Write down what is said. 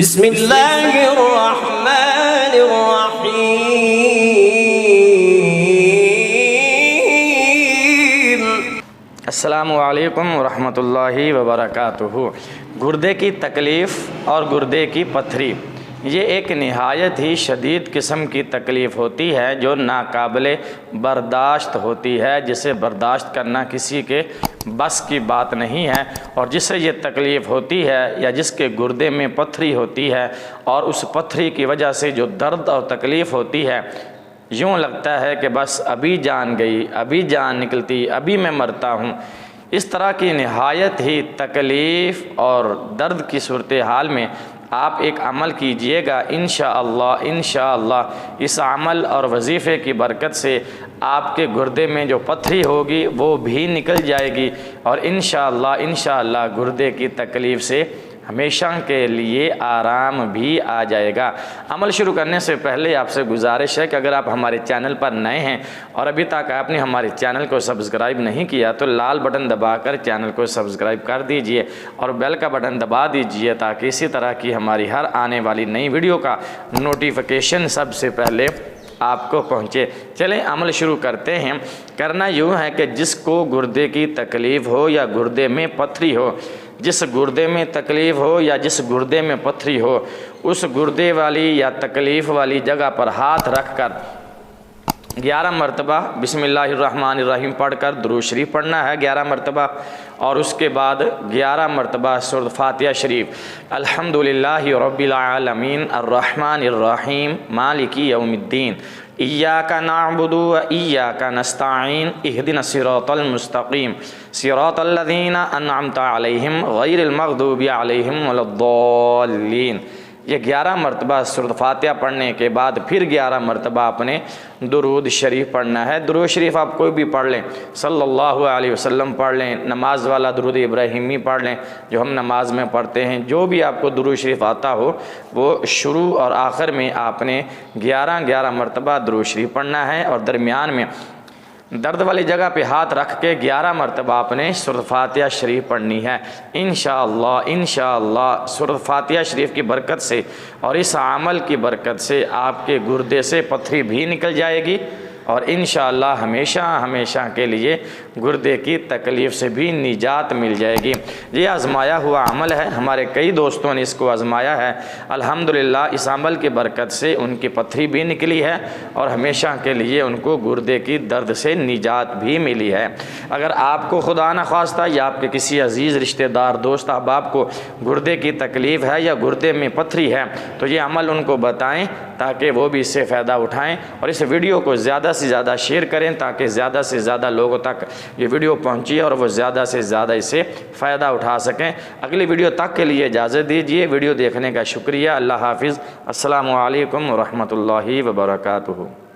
بسم اللہ الرحمن الرحیم۔ السلام علیکم ورحمۃ اللہ وبرکاتہ۔ گردے کی تکلیف اور گردے کی پتھری یہ ایک نہایت ہی شدید قسم کی تکلیف ہوتی ہے جو ناقابل برداشت ہوتی ہے، جسے برداشت کرنا کسی کے بس کی بات نہیں ہے، اور جسے یہ تکلیف ہوتی ہے یا جس کے گردے میں پتھری ہوتی ہے اور اس پتھری کی وجہ سے جو درد اور تکلیف ہوتی ہے، یوں لگتا ہے کہ بس ابھی جان گئی، ابھی جان نکلتی، ابھی میں مرتا ہوں۔ اس طرح کی نہایت ہی تکلیف اور درد کی صورتحال میں آپ ایک عمل کیجئے گا، انشاءاللہ اس عمل اور وظیفے کی برکت سے آپ کے گردے میں جو پتھری ہوگی وہ بھی نکل جائے گی، اور انشاءاللہ گردے کی تکلیف سے ہمیشہ کے لیے آرام بھی آ جائے گا۔ عمل شروع کرنے سے پہلے آپ سے گزارش ہے کہ اگر آپ ہمارے چینل پر نئے ہیں اور ابھی تک آپ نے ہمارے چینل کو سبسکرائب نہیں کیا تو لال بٹن دبا کر چینل کو سبسکرائب کر دیجئے اور بیل کا بٹن دبا دیجئے تاکہ اسی طرح کی ہماری ہر آنے والی نئی ویڈیو کا نوٹیفیکیشن سب سے پہلے آپ کو پہنچے۔ چلیں عمل شروع کرتے ہیں۔ کرنا یوں ہے کہ جس کو گردے کی تکلیف ہو یا گردے میں پتھری ہو، جس گردے میں تکلیف ہو یا جس گردے میں پتھری ہو، اس گردے والی یا تکلیف والی جگہ پر ہاتھ رکھ کر 11 مرتبہ بسم اللہ الرحمن الرحیم پڑھ کر درود شریف پڑھنا ہے 11 مرتبہ، اور اس کے بعد 11 مرتبہ سورۃ فاتحہ شریف۔ الحمدللہ رب العالمین الرحمن الرحیم مالک یوم الدین ایاک نعبد و ایاک نستعین اہدنا الصراط المستقیم صراط الذین انعمت علیہم غیر المغضوب علیہم ولا الضالین۔ یہ 11 مرتبہ سورۃ فاتحہ پڑھنے کے بعد پھر 11 مرتبہ اپنے درود شریف پڑھنا ہے۔ درود شریف آپ کوئی بھی پڑھ لیں، صلی اللہ علیہ وسلم پڑھ لیں، نماز والا درود ابراہیمی پڑھ لیں جو ہم نماز میں پڑھتے ہیں، جو بھی آپ کو درود شریف آتا ہو وہ شروع اور آخر میں آپ نے 11 مرتبہ درود شریف پڑھنا ہے، اور درمیان میں درد والی جگہ پہ ہاتھ رکھ کے 11 مرتبہ آپ نے سورۃ فاتحہ شریف پڑھنی ہے۔ انشاءاللہ سورۃ فاتحہ شریف کی برکت سے اور اس عمل کی برکت سے آپ کے گردے سے پتھری بھی نکل جائے گی، اور انشاءاللہ ہمیشہ کے لیے گردے کی تکلیف سے بھی نجات مل جائے گی۔ یہ آزمایا ہوا عمل ہے، ہمارے کئی دوستوں نے اس کو آزمایا ہے، الحمدللہ اس عمل کی برکت سے ان کی پتھری بھی نکلی ہے اور ہمیشہ کے لیے ان کو گردے کی درد سے نجات بھی ملی ہے۔ اگر آپ کو خدا نخواستہ یا آپ کے کسی عزیز رشتہ دار دوست احباب کو گردے کی تکلیف ہے یا گردے میں پتھری ہے تو یہ عمل ان کو بتائیں تاکہ وہ بھی اس سے فائدہ اٹھائیں، اور اس ویڈیو کو زیادہ سے زیادہ شیئر کریں تاکہ زیادہ سے زیادہ لوگوں تک یہ ویڈیو پہنچی اور وہ زیادہ سے زیادہ اس سے فائدہ اٹھا سکیں۔ اگلی ویڈیو تک کے لیے اجازت دیجیے، ویڈیو دیکھنے کا شکریہ، اللہ حافظ، السلام علیکم ورحمۃ اللہ وبرکاتہ۔